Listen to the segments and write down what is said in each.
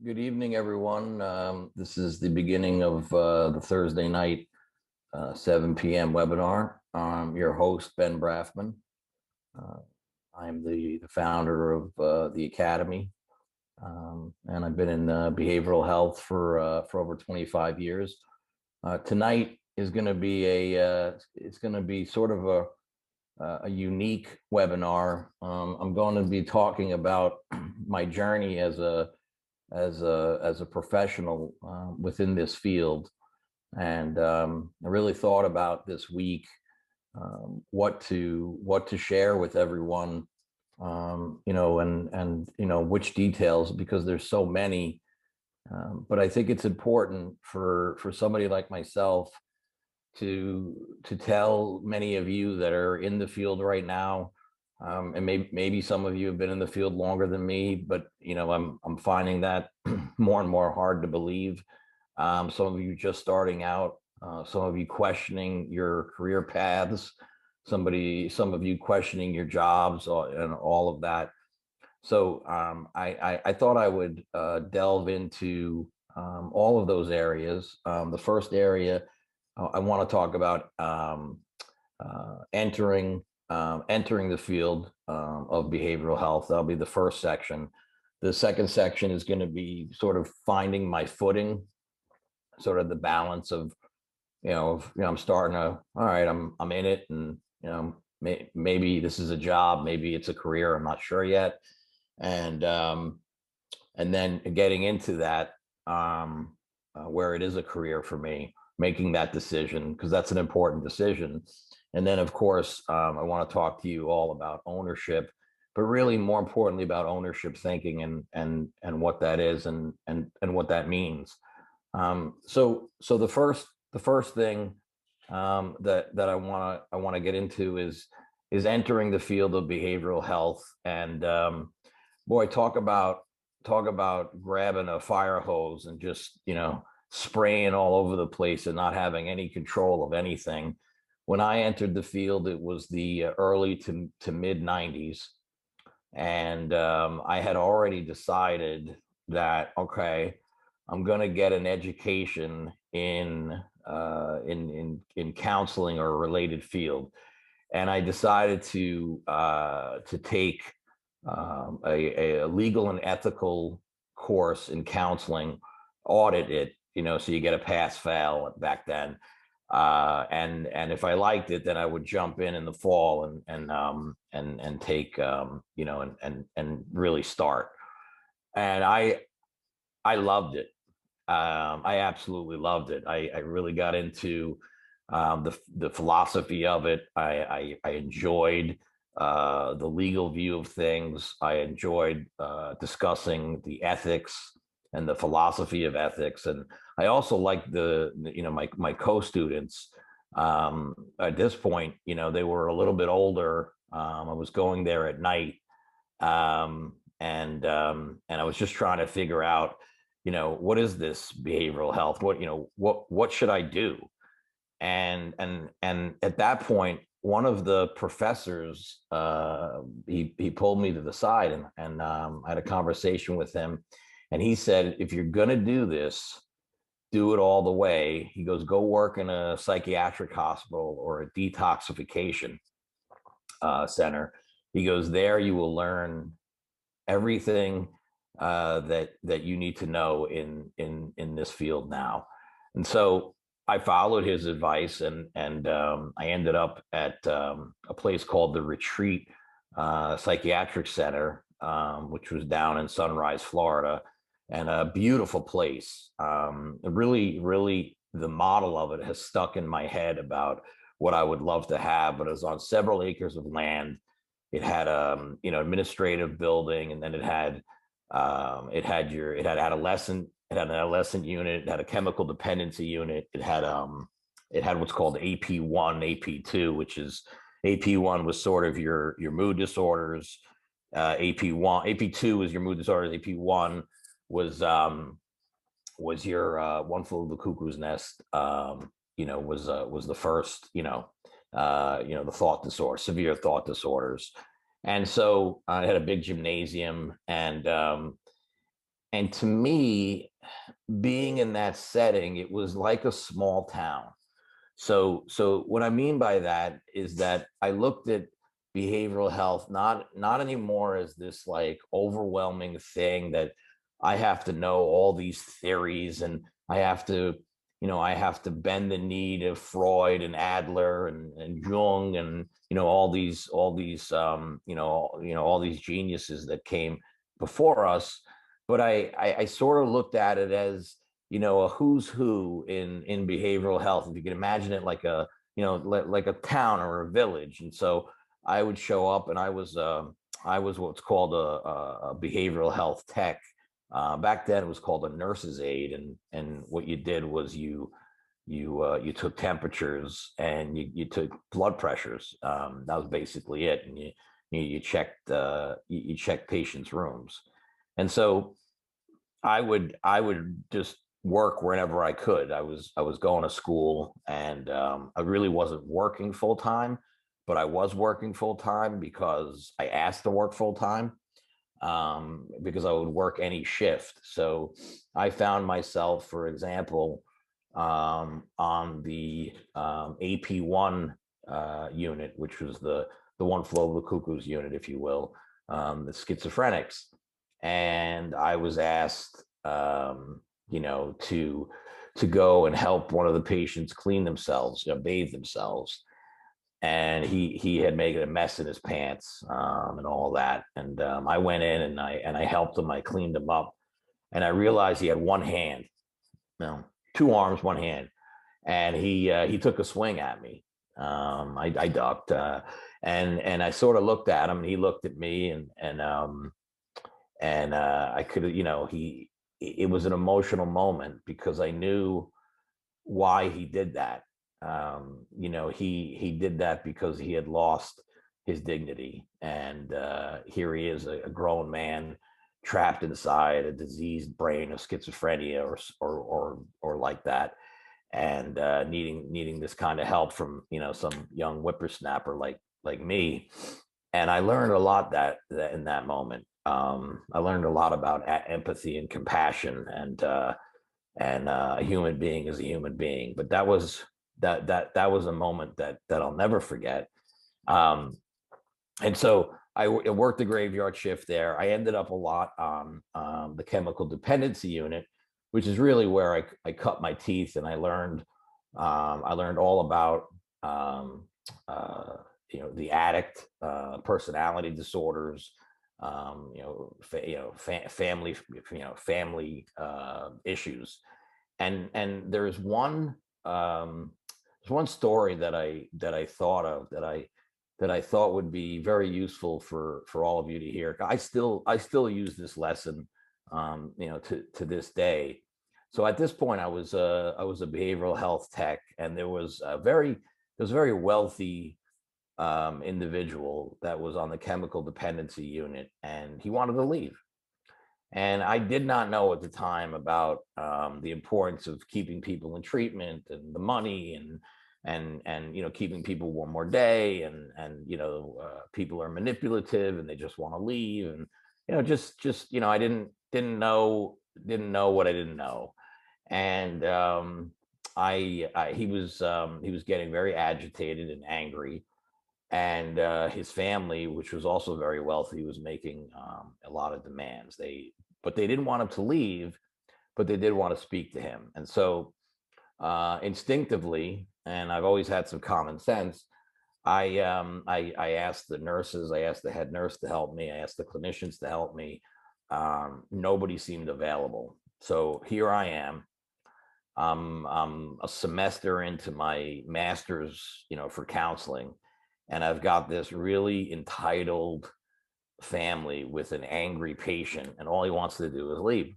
Good evening, everyone. This is the beginning of the Thursday night 7 p.m. webinar. I'm your host, Ben Brafman. Uh, I'm the founder of the Academy, and I've been in behavioral health for over 25 years. Tonight is going to be it's going to be sort of a unique webinar. I'm going to be talking about my journey as a professional within this field. And I really thought about this week what to share with everyone, and which details, because there's so many. But I think it's important for somebody like myself to tell many of you that are in the field right now, and maybe some of you have been in the field longer than me, but I'm finding that more and more hard to believe. Some of you just starting out, some of you questioning your career paths, some of you questioning your jobs, and all of that. So I thought I would delve into all of those areas. The first area I want to talk about entering the field of behavioral health. That'll be the first section. The second section is going to be sort of finding my footing, sort of the balance of, I'm starting to, all right, I'm in it, and maybe this is a job, maybe it's a career, I'm not sure yet, and then getting into that, where it is a career for me, making that decision, because that's an important decision. And then, of course, I want to talk to you all about ownership, but really more importantly about ownership thinking and what that is and what that means. So the first thing that I want to get into is entering the field of behavioral health. And boy, talk about grabbing a fire hose and just spraying all over the place and not having any control of anything. When I entered the field, it was the early to mid 90s. And I had already decided that, okay, I'm going to get an education in counseling or a related field. And I decided to take a legal and ethical course in counseling, audit it, so you get a pass fail back then. And if I liked it, then I would jump in the fall and take and really start. And I loved it. I absolutely loved it. I really got into the philosophy of it. I enjoyed the legal view of things. I enjoyed discussing the ethics and the philosophy of ethics, and I also liked my co-students. At this point, they were a little bit older. I was going there at night, and I was just trying to figure out, what is this behavioral health? What should I do? And at that point, one of the professors, he pulled me to the side, and I had a conversation with him, and he said, if you're going to do this, do it all the way. He goes, go work in a psychiatric hospital or a detoxification center. He goes, there you will learn everything that you need to know in this field now. And so I followed his advice, and I ended up at a place called the Retreat Psychiatric Center, which was down in Sunrise, Florida, and a beautiful place. Really, really, the model of it has stuck in my head about what I would love to have. But it was on several acres of land. It had administrative building, and then it had adolescent. It had an adolescent unit. It had a chemical dependency unit. It had what's called AP1, AP2, which is AP1 was sort of your mood disorders. AP2 was your mood disorders. AP1 was your One Flew Over the Cuckoo's Nest. Was the first. The thought disorder, severe thought disorders. And so I had a big gymnasium, and And to me, being in that setting, it was like a small town. So what I mean by that is that I looked at behavioral health not anymore as this like overwhelming thing that I have to know all these theories, and I have to, I have to bend the knee to Freud and Adler and Jung, and all these geniuses that came before us. But I sort of looked at it as, a who's who in behavioral health. If you can imagine it like a, like a town or a village. And so I would show up, and I was what's called a behavioral health tech. Back then it was called a nurse's aide, and what you did was you took temperatures, and you took blood pressures. That was basically it, and you checked you checked patients' rooms. And so I would just work wherever I could. I was going to school, and I really wasn't working full time, but I was working full time because I asked to work full time, because I would work any shift. So I found myself, for example, on the AP1 unit, which was the one flow of the cuckoo's unit, if you will, the schizophrenics. And I was asked, to go and help one of the patients clean themselves, bathe themselves. And he had made a mess in his pants, and all that. And I went in, and I helped him. I cleaned him up, and I realized he had one hand, two arms, one hand, and he took a swing at me. I ducked, and I sort of looked at him, and he looked at me, and I could, he it was an emotional moment because I knew why he did that. He did that because he had lost his dignity, and here he is, a grown man trapped inside a diseased brain of schizophrenia, or like that, and needing this kind of help from, some young whippersnapper like me. And I learned a lot that in that moment. I learned a lot about empathy and compassion, and a human being is a human being. But that was a moment that I'll never forget. Um, and so I worked the graveyard shift there. I ended up a lot on the chemical dependency unit, which is really where I cut my teeth, and I learned all about, um, the addict, personality disorders, family issues. And there's one story that I thought of, that I thought would be very useful for all of you to hear. I still use this lesson, to this day. So at this point, I was a behavioral health tech, and there was a very wealthy individual that was on the chemical dependency unit, and he wanted to leave. And I did not know at the time about the importance of keeping people in treatment, and the money, and keeping people one more day, and people are manipulative, and they just want to leave, and just I didn't know what I didn't know. And he was getting very agitated and angry, and his family, which was also very wealthy, was making a lot of demands. But they didn't want him to leave, but they did want to speak to him. And so instinctively, and I've always had some common sense, I asked the nurses, I asked the head nurse to help me, I asked the clinicians to help me. Nobody seemed available. So here I am. I'm a semester into my master's, for counseling, and I've got this really entitled family with an angry patient, and all he wants to do is leave.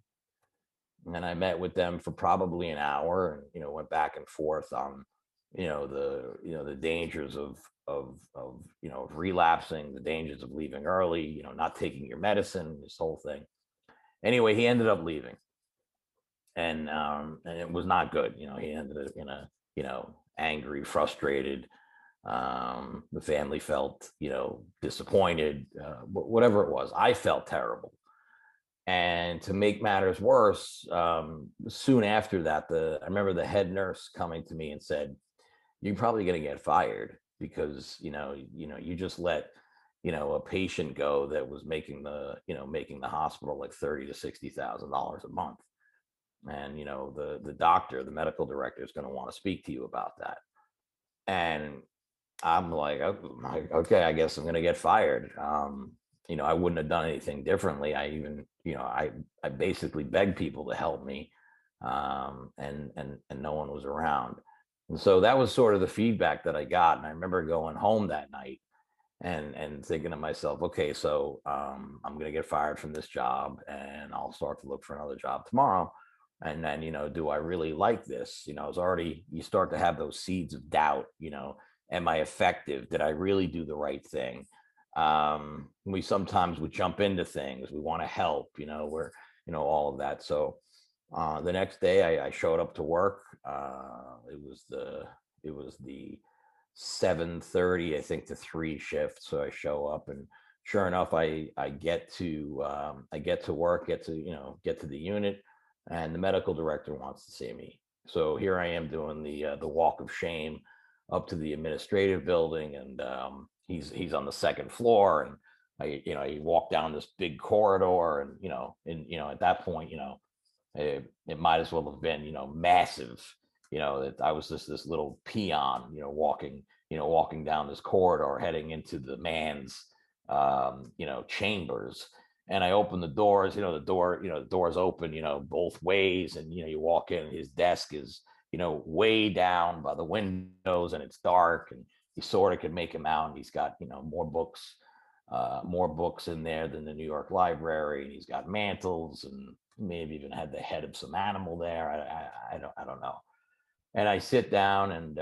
And I met with them for probably an hour, and went back and forth on, the dangers of relapsing, the dangers of leaving early, not taking your medicine, this whole thing. Anyway, he ended up leaving, and it was not good. He ended up angry, frustrated. The family felt, disappointed, whatever it was. I felt terrible. And to make matters worse, soon after that, I remember the head nurse coming to me and said, "You're probably going to get fired because you just let a patient go that was making the hospital like $30,000 to $60,000 a month, and the doctor, the medical director, is going to want to speak to you about that." And I'm like, "Oh, okay, I guess I'm going to get fired." I wouldn't have done anything differently. I even, I basically begged people to help me, and no one was around. And so that was sort of the feedback that I got. And I remember going home that night and thinking to myself, okay, so I'm going to get fired from this job, and I'll start to look for another job tomorrow. And then, do I really like this? It's already, you start to have those seeds of doubt. Am I effective? Did I really do the right thing? We sometimes would jump into things. We want to help, we're, all of that. So the next day I showed up to work. It was the 7:30, I think, to 3 shift. So I show up, and sure enough, I get to work, get to the unit, and the medical director wants to see me. So here I am doing the walk of shame up to the administrative building, and he's on the second floor, and I walk down this big corridor, and at that point, it might as well have been, massive. That I was just this little peon, walking down this corridor, heading into the man's, chambers. And I open the doors, the doors open, both ways. And, you walk in, his desk is, way down by the windows, and it's dark, and you sort of can make him out. And he's got, more books in there than the New York Library. And he's got mantles, and maybe even had the head of some animal there. I don't know. And I sit down, and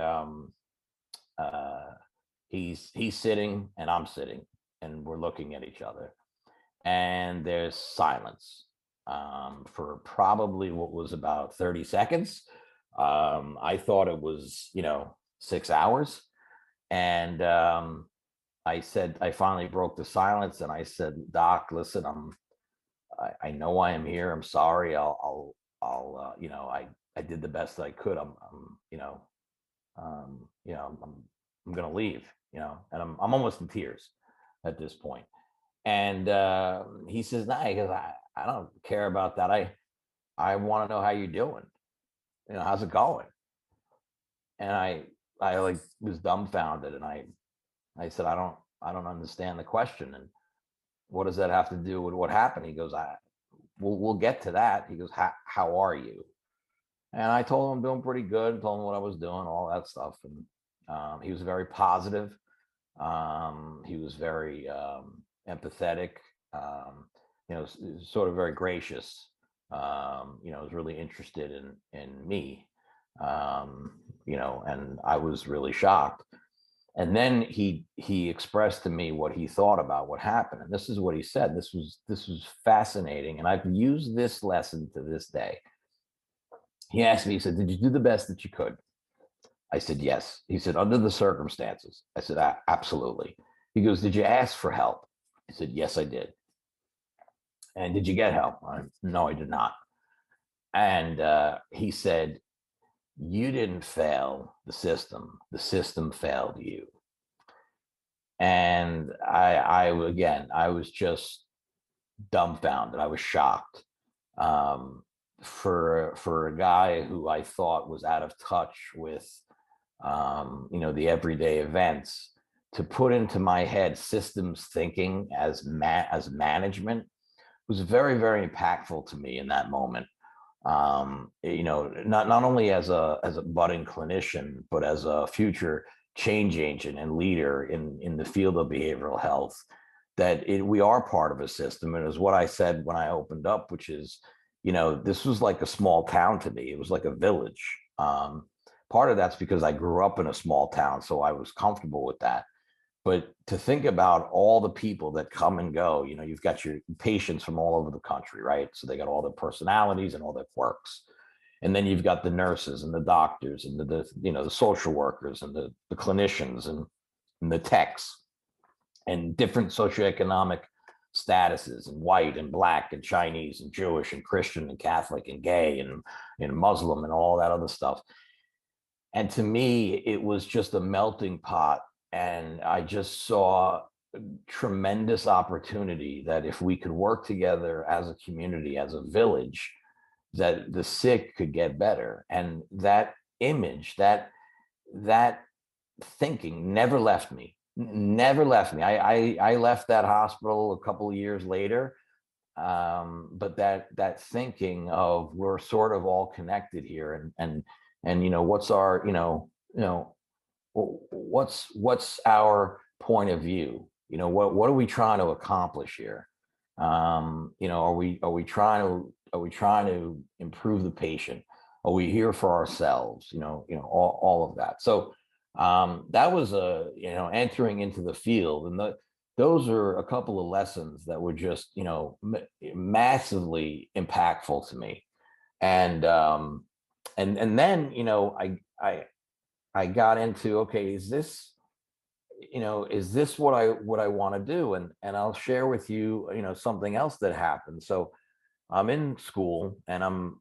he's sitting and I'm sitting, and we're looking at each other, and there's silence for probably what was about 30 seconds. I thought it was 6 hours. And I finally broke the silence, and I said, "Doc, listen, I know I am here. I'm sorry. I did the best I could. I'm going to leave, and I'm almost in tears at this point." And he says, "Nah," because I don't care about that. I want to know how you're doing. How's it going? And I like was dumbfounded, and I said, I don't understand the question. And what does that have to do with what happened? He goes, we'll get to that. He goes, how are you? And I told him I'm doing pretty good, told him what I was doing, all that stuff. And he was very positive. He was very empathetic, sort of very gracious. Was really interested in me, and I was really shocked. And then he expressed to me what he thought about what happened, and this is what he said. This was fascinating, and I've used this lesson to this day. He asked me, he said, "Did you do the best that you could?" I said, "Yes." He said, "Under the circumstances?" I said, "Absolutely." He goes, "Did you ask for help?" I said, "Yes, I did." "And did you get help?" "No, I did not." And he said, "You didn't fail the system failed you." And I was just dumbfounded. I was shocked. For a guy who I thought was out of touch with the everyday events, to put into my head systems thinking as management was very, very impactful to me in that moment. Not only as a budding clinician, but as a future change agent and leader in the field of behavioral health, that we are part of a system. And it was what I said when I opened up, which is, this was like a small town to me. It was like a village. Part of that's because I grew up in a small town, so I was comfortable with that. But to think about all the people that come and go, you've got your patients from all over the country, right? So they got all their personalities and all their quirks. And then you've got the nurses and the doctors and the social workers and the clinicians and the techs and different socioeconomic statuses and white and black and Chinese and Jewish and Christian and Catholic and gay and Muslim and all that other stuff. And to me, it was just a melting pot. And I just saw tremendous opportunity that if we could work together as a community, as a village, that the sick could get better. And that image, that thinking never left me. Never left me. I left that hospital a couple of years later, but that thinking of we're sort of all connected here, and what's our what's our point of view? What are we trying to accomplish here? Are we trying to improve the patient? Are we here for ourselves? All of that. So that was entering into the field, and those are a couple of lessons that were just massively impactful to me. And then I got into, okay, is this what I want to do? And I'll share with you something else that happened. So I'm in school, and I'm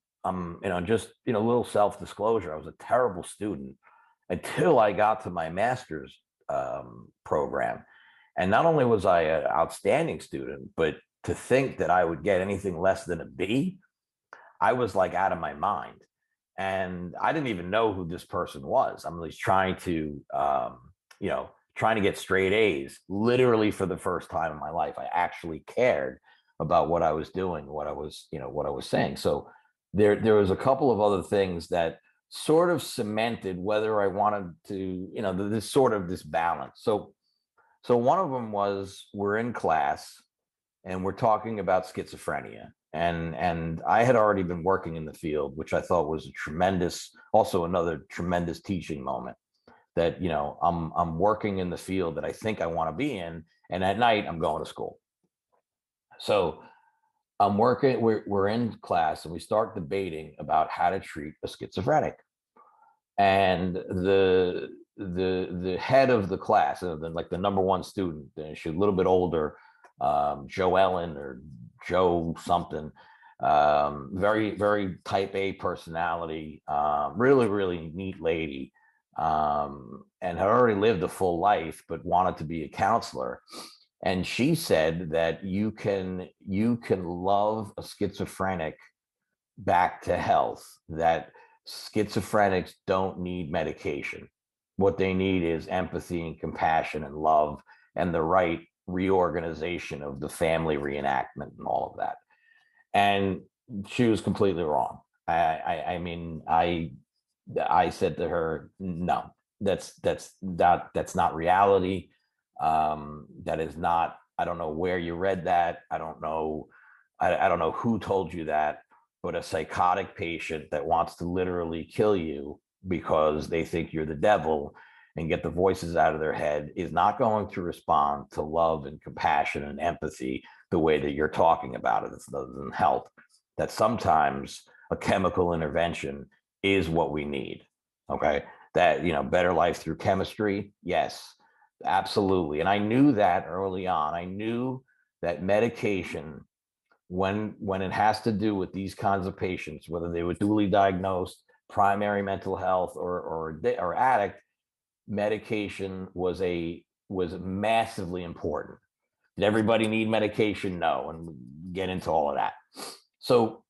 just a little self-disclosure, I was a terrible student until I got to my master's program. And not only was I an outstanding student, but to think that I would get anything less than a B, I was like out of my mind. And I didn't even know who this person was. I'm just trying to get straight A's, literally for the first time in my life. I actually cared about what I was doing, what I was saying. So there was a couple of other things that sort of cemented whether I wanted to, this balance. So one of them was, we're in class and we're talking about schizophrenia. And I had already been working in the field, which I thought was also another tremendous teaching moment, that, I'm working in the field that I think I want to be in. And at night I'm going to school. So we're in class and we start debating about how to treat a schizophrenic. And the head of the class, like the number one student, she's a little bit older, Joe Ellen or Joe something, very, very type A personality, really, really neat lady, and had already lived a full life, but wanted to be a counselor. And she said that you can love a schizophrenic back to health, that schizophrenics don't need medication. What they need is empathy and compassion and love and the right reorganization of the family reenactment and all of that. And she was completely wrong. I said to her, no, that's not reality. That is not, I don't know where you read that. I don't know who told you that, but a psychotic patient that wants to literally kill you because they think you're the devil and get the voices out of their head is not going to respond to love and compassion and empathy the way that you're talking about it. It doesn't help. That sometimes a chemical intervention is what we need. Okay. That, better life through chemistry. Yes, absolutely. And I knew that early on. I knew that medication, when it has to do with these kinds of patients, whether they were duly diagnosed, primary mental health or addict, medication was massively important. Did everybody need medication? No, and we get into all of that. So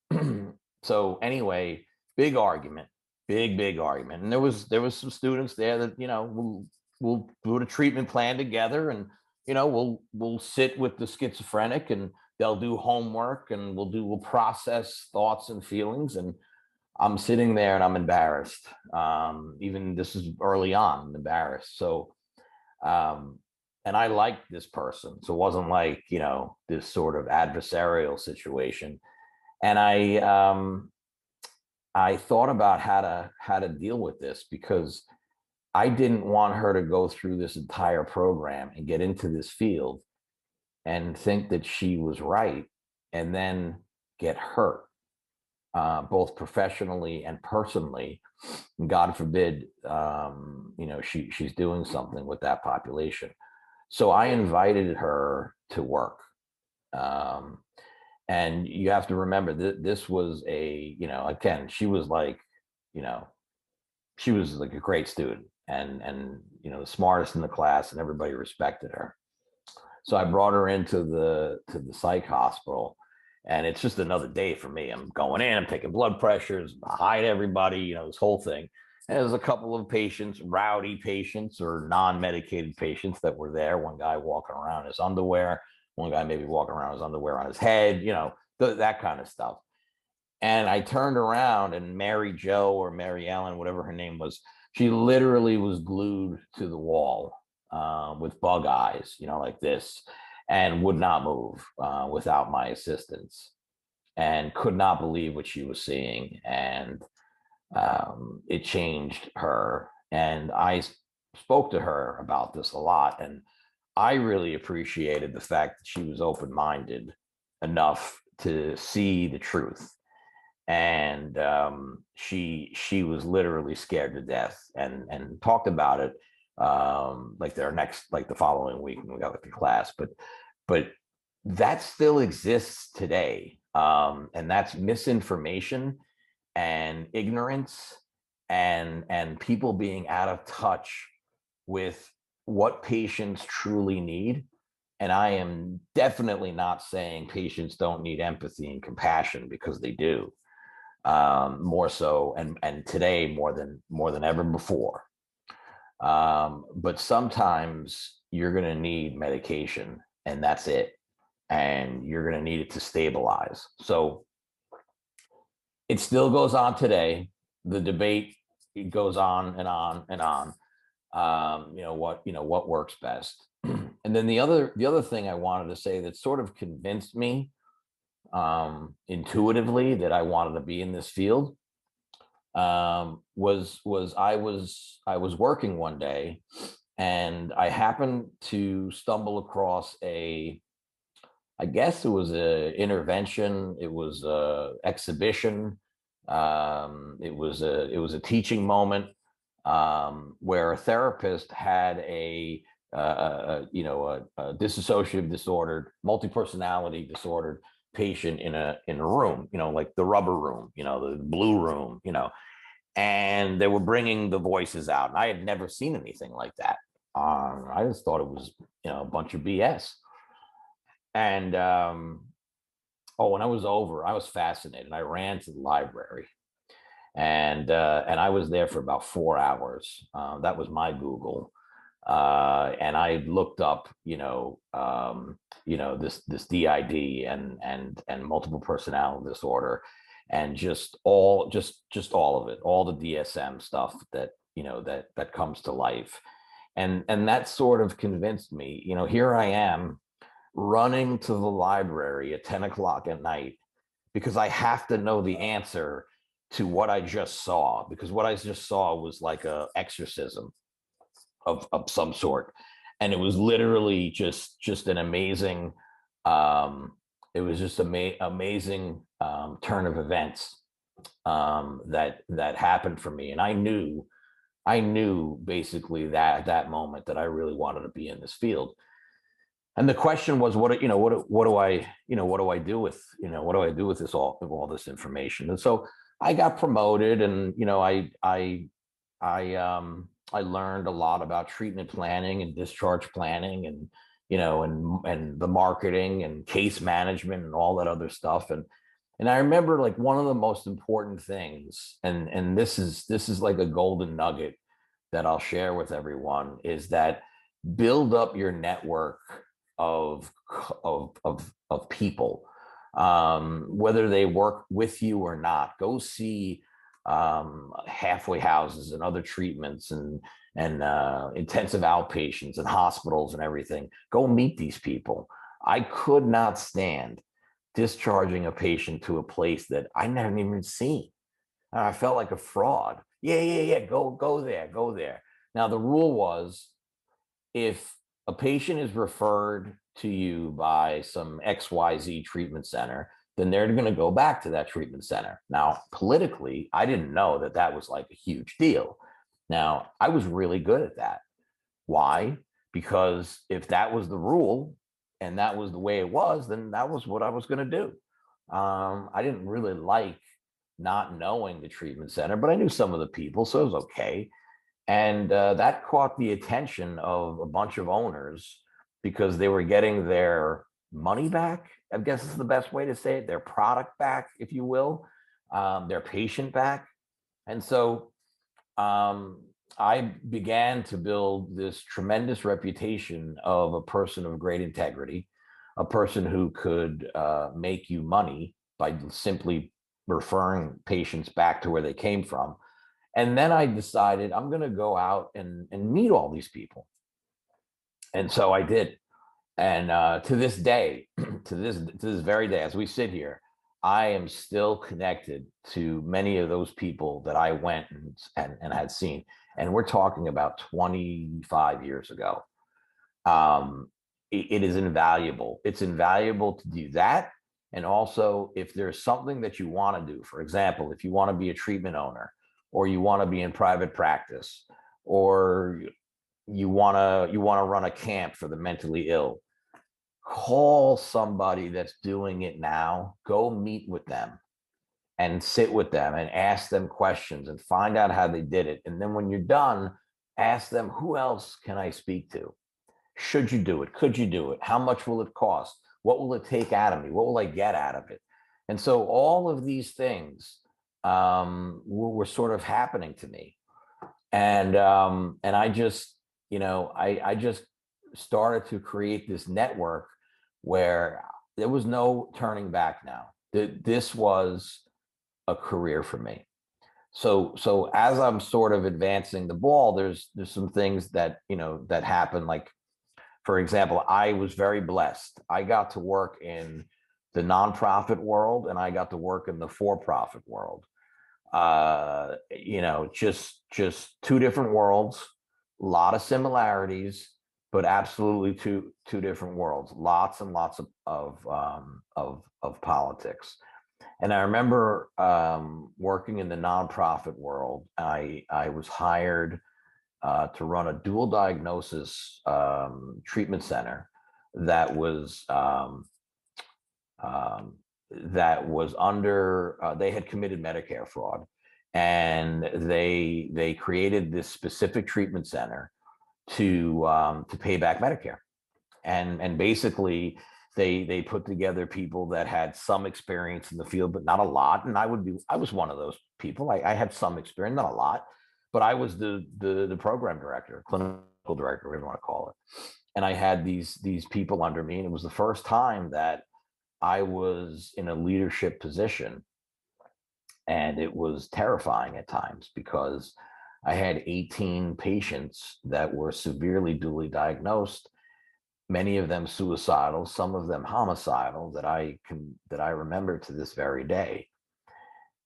anyway, big argument, big argument, and there was some students there that we'll do a treatment plan together, and we'll sit with the schizophrenic, and they'll do homework, and we'll process thoughts and feelings. And I'm sitting there and I'm embarrassed. Even this is early on, I'm embarrassed. So, and I liked this person. So it wasn't like, this sort of adversarial situation. And I thought about how to deal with this, because I didn't want her to go through this entire program and get into this field and think that she was right and then get hurt, both professionally and personally. And God forbid, she's doing something with that population. So I invited her to work. Um, and you have to remember that this was a, again, she was like, you know, she was like a great student, and the smartest in the class, and everybody respected her. So I brought her into the psych hospital, and it's just another day for me. I'm going in, I'm taking blood pressures, hi to everybody, this whole thing. And there's a couple of patients, rowdy patients or non-medicated patients that were there. One guy walking around in his underwear, one guy maybe walking around with his underwear on his head, that kind of stuff. And I turned around, and Mary Jo or Mary Ellen, whatever her name was, she literally was glued to the wall with bug eyes, like this, and would not move without my assistance, and could not believe what she was seeing. And it changed her. And I spoke to her about this a lot. And I really appreciated the fact that she was open minded enough to see the truth. And she was literally scared to death, and talked about it like the following week when we got to class. But that still exists today, and that's misinformation and ignorance, and people being out of touch with what patients truly need. And I am definitely not saying patients don't need empathy and compassion, because they do, more so, and today more than ever before. But sometimes you're going to need medication, and that's it, and you're going to need it to stabilize. So it still goes on today. The debate, it goes on and on and on. What works best. And then the other thing I wanted to say that sort of convinced me intuitively that I wanted to be in this field, was I was working one day, and I happened to stumble across I guess it was a intervention, it was a exhibition, it was a teaching moment, where a therapist had a dissociative disordered, multi-personality disordered patient in a room, like the rubber room, the blue room, and they were bringing the voices out, and I had never seen anything like that. I just thought it was a bunch of BS. And when I was over, I was fascinated. I ran to the library, and I was there for about 4 hours. That was my Google. And I looked up, this DID and multiple personality disorder, and just all of it, all the DSM stuff that comes to life, and that sort of convinced me. Here I am running to the library at 10 o'clock at night, because I have to know the answer to what I just saw, because what I just saw was like a exorcism of some sort. And it was literally just an amazing, it was just amazing turn of events that happened for me. And I knew basically that at that moment that I really wanted to be in this field. And the question was, what do I do with all this information? And so I got promoted, and I learned a lot about treatment planning and discharge planning, and the marketing and case management and all that other stuff. And I remember, like, one of the most important things, and this is like a golden nugget that I'll share with everyone, is that build up your network of people, whether they work with you or not. Go see halfway houses and other treatments, and intensive outpatients and hospitals and everything. Go meet these people. I could not stand discharging a patient to a place that I never even seen. I felt like a fraud. Yeah. Go there, go there. Now the rule was, if a patient is referred to you by some XYZ treatment center, then they're going to go back to that treatment center. Now, politically, I didn't know that that was like a huge deal. Now, I was really good at that. Why? Because if that was the rule, and that was the way it was, then that was what I was going to do. I didn't really like not knowing the treatment center, but I knew some of the people, so it was okay. And that caught the attention of a bunch of owners because they were getting their money back. I guess is the best way to say it, their product back, if you will, their patient back. And so um, I began to build this tremendous reputation of a person of great integrity, a person who could make you money by simply referring patients back to where they came from. And then I decided I'm going to go out and meet all these people. And so I did. And to this day, to this very day, as we sit here, I am still connected to many of those people that I went and had seen. And we're talking about 25 years ago. It is invaluable. It's invaluable to do that. And also, if there's something that you want to do, for example, if you want to be a treatment owner, or you want to be in private practice, or you want to run a camp for the mentally ill, call somebody that's doing it now, go meet with them and sit with them and ask them questions and find out how they did it. And then when you're done, ask them, who else can I speak to? Should you do it? Could you do it? How much will it cost? What will it take out of me? What will I get out of it? And so all of these things were sort of happening to me. And I just, I just started to create this network where there was no turning back now. This was a career for me. So as I'm sort of advancing the ball, there's some things that that happen. Like, for example, I was very blessed. I got to work in the nonprofit world, and I got to work in the for-profit world. Just two different worlds, a lot of similarities, but absolutely two different worlds. Lots and lots of politics. And I remember working in the nonprofit world. I was hired to run a dual diagnosis treatment center that was under they had committed Medicare fraud, and they created this specific treatment center to pay back Medicare, and basically they put together people that had some experience in the field, but not a lot. And I was one of those people. I had some experience, not a lot, but I was the program director, clinical director, whatever you want to call it. And I had these people under me, and it was the first time that I was in a leadership position, and it was terrifying at times because I had 18 patients that were severely dually diagnosed, many of them suicidal, some of them homicidal, that I remember to this very day.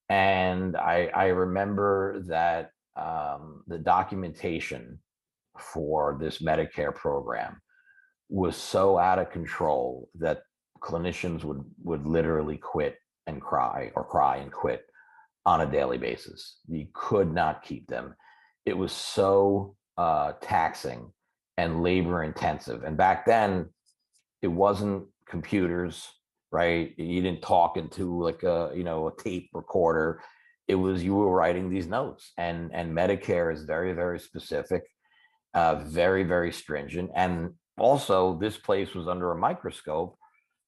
And I remember that the documentation for this Medicare program was so out of control that clinicians would literally quit and cry, or cry and quit on a daily basis. You could not keep them. It was so taxing and labor intensive. And back then, it wasn't computers, right? You didn't talk into like a tape recorder. It was, you were writing these notes, and Medicare is very, very specific, very, very stringent. And also, this place was under a microscope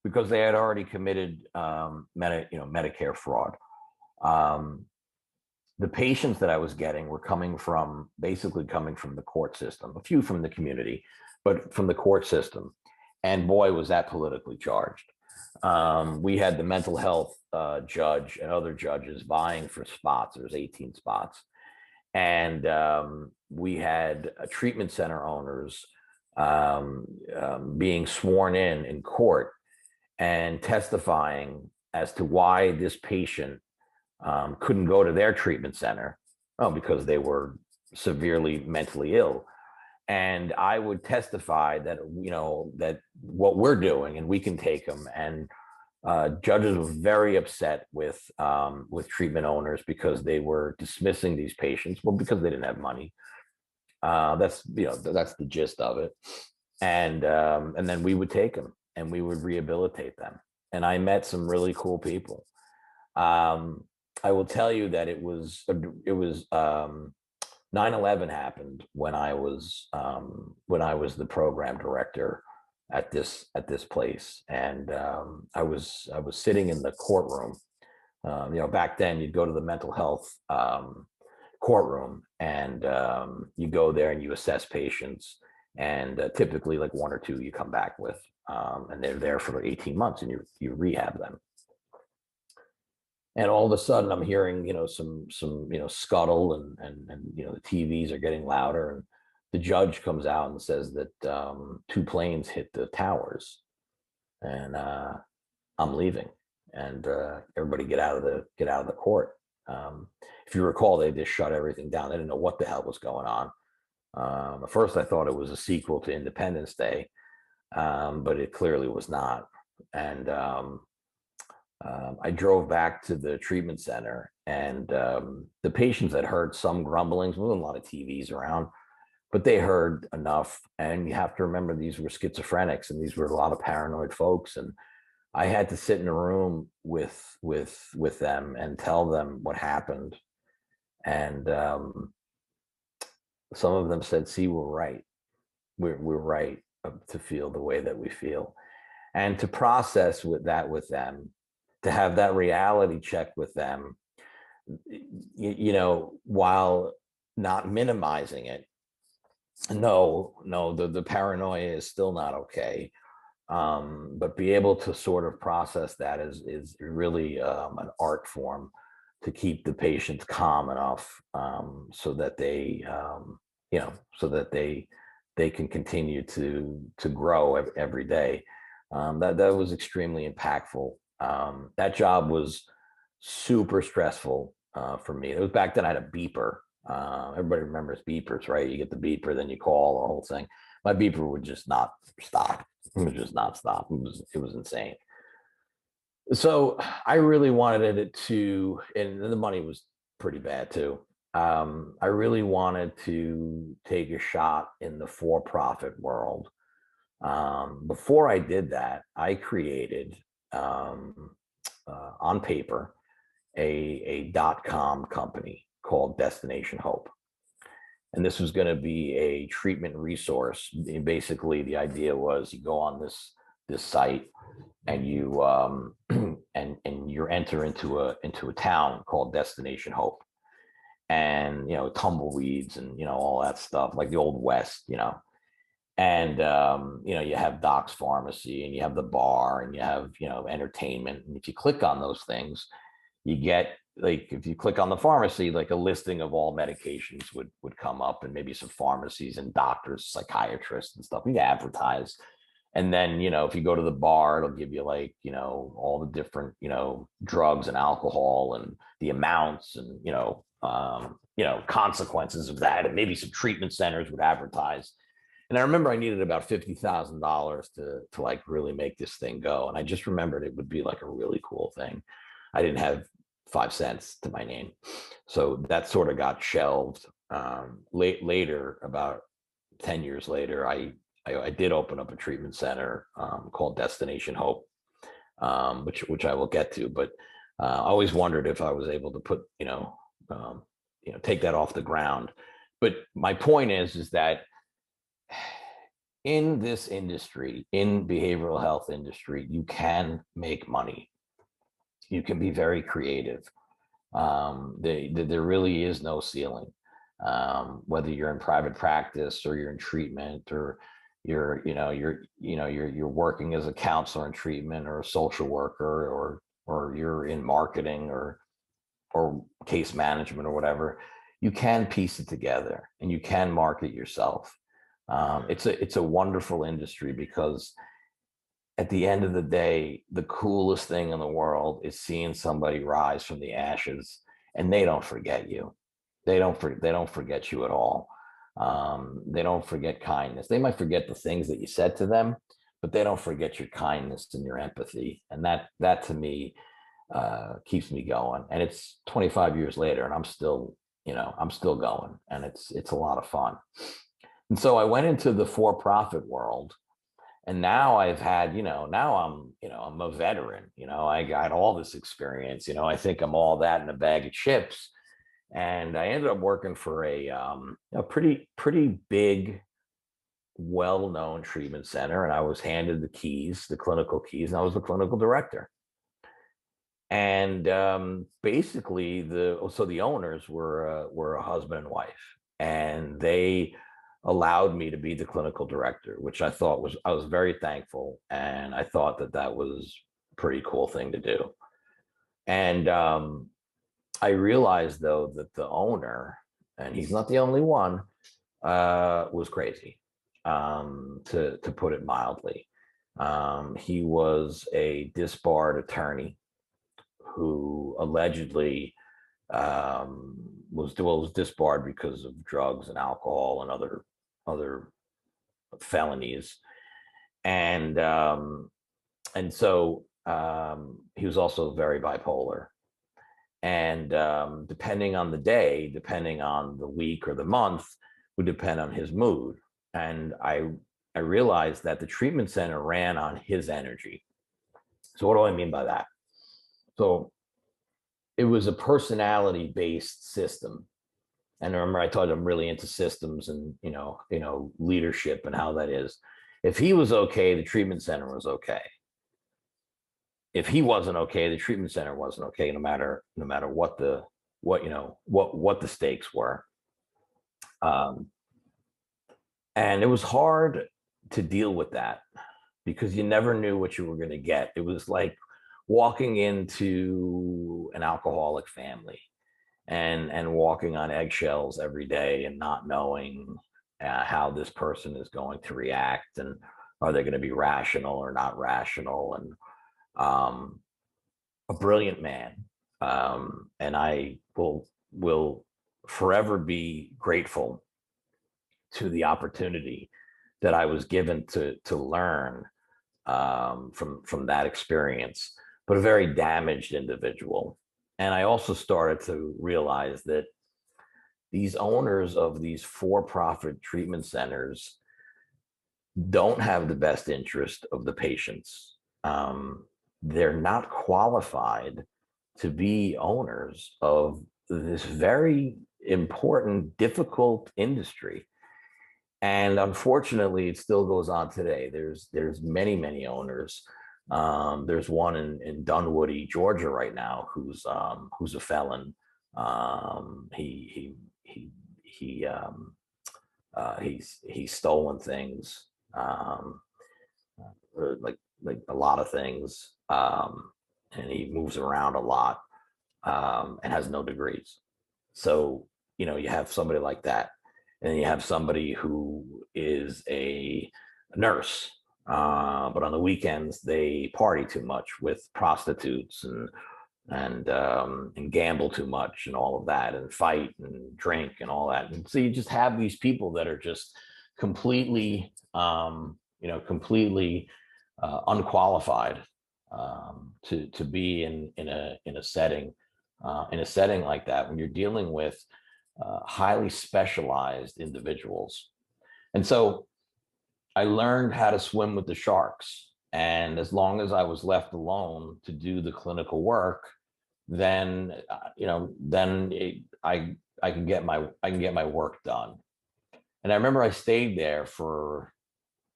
because they had already committed Medicare fraud. Um, the patients that I was getting were basically coming from the court system, a few from the community, but from the court system. And boy, was that politically charged. We had the mental health judge and other judges vying for spots. There's 18 spots. And we had treatment center owners being sworn in court and testifying as to why this patient couldn't go to their treatment center. Oh, because they were severely mentally ill. And I would testify that that what we're doing, and we can take them. And judges were very upset with treatment owners because they were dismissing these patients. Well, because they didn't have money. That's the gist of it. And then we would take them. and we would rehabilitate them. And I met some really cool people. Um, I will tell you that it was 9/11 happened when I was the program director at this place, and I was sitting in the courtroom. Back then you'd go to the mental health courtroom, and you go there and you assess patients, and typically like one or two you come back with, and they're there for 18 months, and you rehab them. And all of a sudden I'm hearing, some scuttle, and the TVs are getting louder, and the judge comes out and says that two planes hit the towers, and I'm leaving, and everybody get out of the court. If you recall, they just shut everything down. They didn't know what the hell was going on. At first I thought it was a sequel to Independence Day, but it clearly was not. And I drove back to the treatment center, and the patients had heard some grumblings. There wasn't a lot of TVs around, but they heard enough. And you have to remember, these were schizophrenics, and these were a lot of paranoid folks. And I had to sit in a room with them and tell them what happened. And some of them said, "See, we're right. We're right to feel the way that we feel," and to process with them, to have that reality check with them, while not minimizing it. No, no, the paranoia is still not okay. But be able to sort of process that is really an art form, to keep the patients calm enough, so that they can continue to grow every day. That was extremely impactful. That job was super stressful for me. It was back then I had a beeper. Everybody remembers beepers, right? You get the beeper, then you call the whole thing. My beeper would just not stop. It would just not stop. It was insane. So I really wanted it to, and the money was pretty bad too. I really wanted to take a shot in the for-profit world. Before I did that, I created, on paper, a .com company called Destination Hope. And this was going to be a treatment resource. Basically, the idea was you go on this site, and you and you enter into a town called Destination Hope, and tumbleweeds, and all that stuff, like the old West, and you have Doc's Pharmacy, and you have the bar, and you have entertainment. And if you click on those things, you get, like, if you click on the pharmacy, like a listing of all medications would come up, and maybe some pharmacies and doctors, psychiatrists and stuff. You advertise. And then, if you go to the bar, it'll give you, like, all the different, drugs and alcohol, and the amounts, and, consequences of that. And maybe some treatment centers would advertise. And I remember I needed about $50,000 to like really make this thing go. And I just remembered it would be like a really cool thing. I didn't have 5 cents to my name, so that sort of got shelved. Later, about 10 years later, I did open up a treatment center, called Destination Hope, which I will get to. But I always wondered if I was able to put, take that off the ground. But my point is that in this industry, in behavioral health industry, you can make money. You can be very creative. There really is no ceiling. Whether you're in private practice, or you're in treatment, or you're working as a counselor in treatment, or a social worker, or you're in marketing, or case management, or whatever, you can piece it together, and you can market yourself. It's a wonderful industry, because at the end of the day, the coolest thing in the world is seeing somebody rise from the ashes, and they don't forget you. They don't forget you at all. They don't forget kindness. They might forget the things that you said to them, but they don't forget your kindness and your empathy. And that to me keeps me going. And it's 25 years later, and I'm still going, and it's a lot of fun. And so I went into the for-profit world, And now I've had, now I'm a veteran, I got all this experience, I think I'm all that in a bag of chips. And I ended up working for a pretty big, well-known treatment center. And I was handed the keys, the clinical keys, and I was the clinical director. And basically, the owners were a husband and wife, and they allowed me to be the clinical director, which I was very thankful, and I thought that was a pretty cool thing to do. And I realized though that the owner, and he's not the only one, was crazy, to put it mildly. He was a disbarred attorney who allegedly was disbarred because of drugs and alcohol and other felonies, and so he was also very bipolar. And depending on the day, depending on the week or the month, would depend on his mood. And I realized that the treatment center ran on his energy. So what do I mean by that? So it was a personality based system. And remember, I told you I'm really into systems and leadership and how that is. If he was okay, the treatment center was okay. If he wasn't okay, the treatment center wasn't okay, no matter what the stakes were. And it was hard to deal with that because you never knew what you were going to get. It was like walking into an alcoholic family and walking on eggshells every day and not knowing how this person is going to react, and are they going to be rational or not rational. And a brilliant man, and I will forever be grateful to the opportunity that I was given to learn from that experience, but a very damaged individual. And I also started to realize that these owners of these for-profit treatment centers don't have the best interest of the patients. They're not qualified to be owners of this very important, difficult industry. And unfortunately, it still goes on today. There's many owners. There's one in Dunwoody, Georgia, right now who's a felon. He's stolen things, like a lot of things, and he moves around a lot, and has no degrees. So you have somebody like that, and then you have somebody who is a nurse, but on the weekends they party too much with prostitutes and gamble too much and all of that, and fight and drink and all that. And so you just have these people that are just completely, completely unqualified, to be in a setting like that, when you're dealing with highly specialized individuals. And so I learned how to swim with the sharks. And as long as I was left alone to do the clinical work, then I can get my work done. And I remember I stayed there for,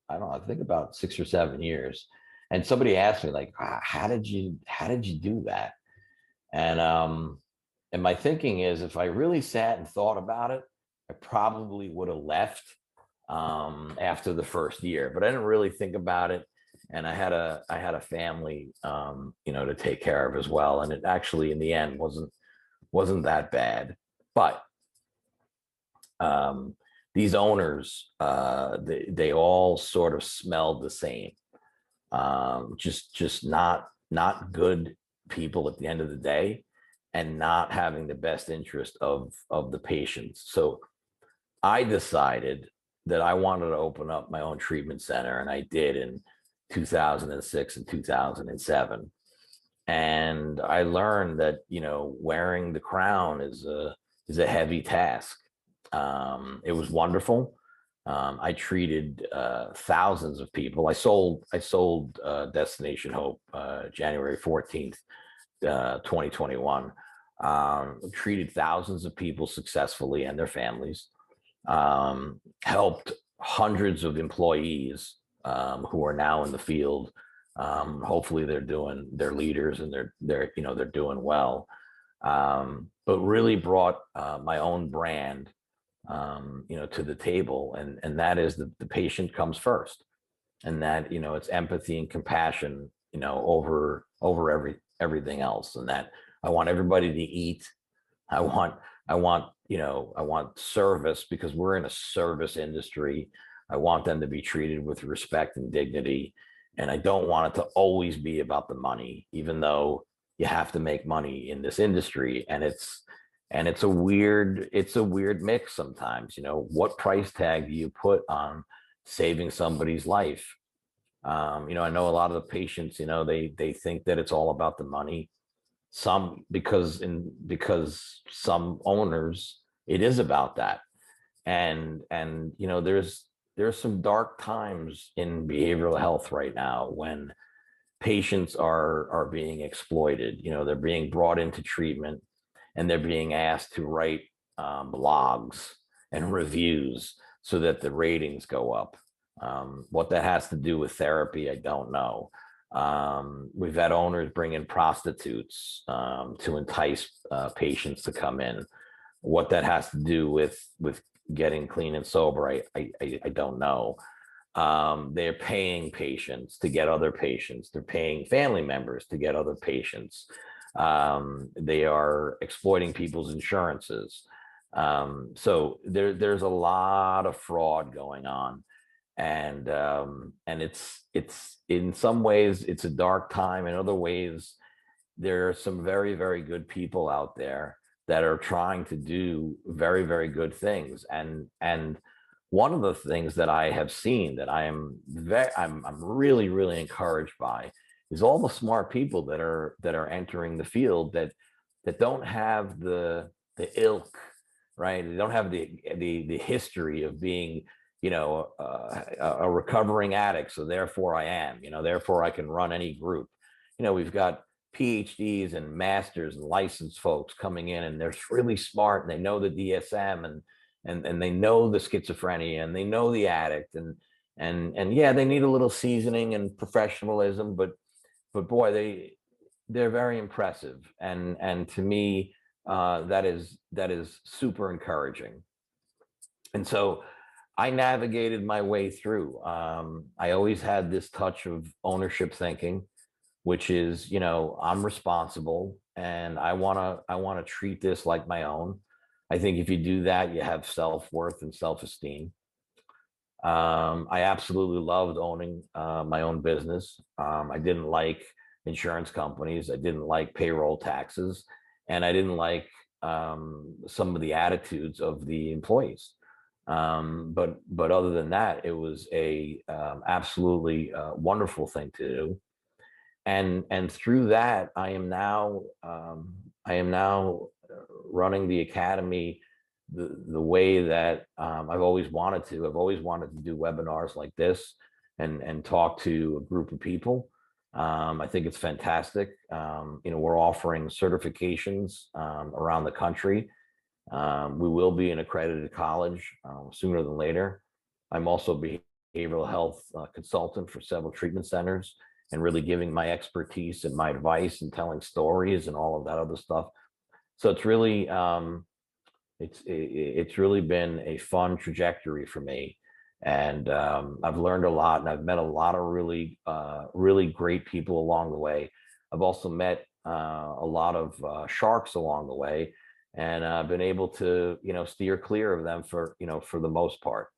I don't know, I think about 6 or 7 years. And somebody asked me, like, how did you do that? And my thinking is, if I really sat and thought about it, I probably would have left after the first year. But I didn't really think about it, and I had a family, to take care of as well. And it actually, in the end, wasn't that bad. But these owners, they all sort of smelled the same. Just not good people at the end of the day, and not having the best interest of the patients. So I decided that I wanted to open up my own treatment center, and I did in 2006 and 2007. And I learned that wearing the crown is a heavy task. It was wonderful. I treated thousands of people. I sold Destination Hope January 14th, 2021. Treated thousands of people successfully and their families. Helped hundreds of employees who are now in the field. Hopefully they're leaders and they're doing well. But really brought my own brand to the table, and that is the patient comes first, and that it's empathy and compassion over everything else, and that I want everybody to eat. I want service, because we're in a service industry. I want them to be treated with respect and dignity, and I don't want it to always be about the money, even though you have to make money in this industry, and it's a weird mix sometimes. What price tag do you put on saving somebody's life? I know a lot of the patients, they think that it's all about the money. Some, because some owners, it is about that. And there's some dark times in behavioral health right now, when patients are being exploited. They're being brought into treatment, and they're being asked to write blogs and reviews so that the ratings go up. What that has to do with therapy, I don't know. We've had owners bring in prostitutes to entice patients to come in. What that has to do with getting clean and sober, I don't know. They're paying patients to get other patients. They're paying family members to get other patients. They are exploiting people's insurances. So there's a lot of fraud going on, and it's in some ways it's a dark time. In other ways, there are some very, very good people out there that are trying to do very, very good things. And one of the things that I have seen that I'm really, really encouraged by is all the smart people that are entering the field, that don't have the ilk, right? They don't have the history of being, a recovering addict. So therefore I am, therefore I can run any group. We've got PhDs and masters and licensed folks coming in, and they're really smart, and they know the DSM, and they know the schizophrenia, and they know the addict, and yeah, they need a little seasoning and professionalism, but boy, they're very impressive, and to me, that is super encouraging. And so I navigated my way through. I always had this touch of ownership thinking, which is, I'm responsible, and I want to treat this like my own. I think if you do that, you have self-worth and self-esteem. I absolutely loved owning my own business. I didn't like insurance companies. I didn't like payroll taxes, and I didn't like some of the attitudes of the employees. But other than that, it was a absolutely wonderful thing to do. And through that, I am now running the academy the way that I've always wanted to. I've always wanted to do webinars like this, and talk to a group of people. I think it's fantastic. We're offering certifications around the country. We will be an accredited college sooner than later. I'm also a behavioral health consultant for several treatment centers, and really giving my expertise and my advice and telling stories and all of that other stuff. So it's really been a fun trajectory for me, and I've learned a lot, and I've met a lot of really great people along the way. I've also met a lot of sharks along the way, and I've been able to steer clear of them for the most part.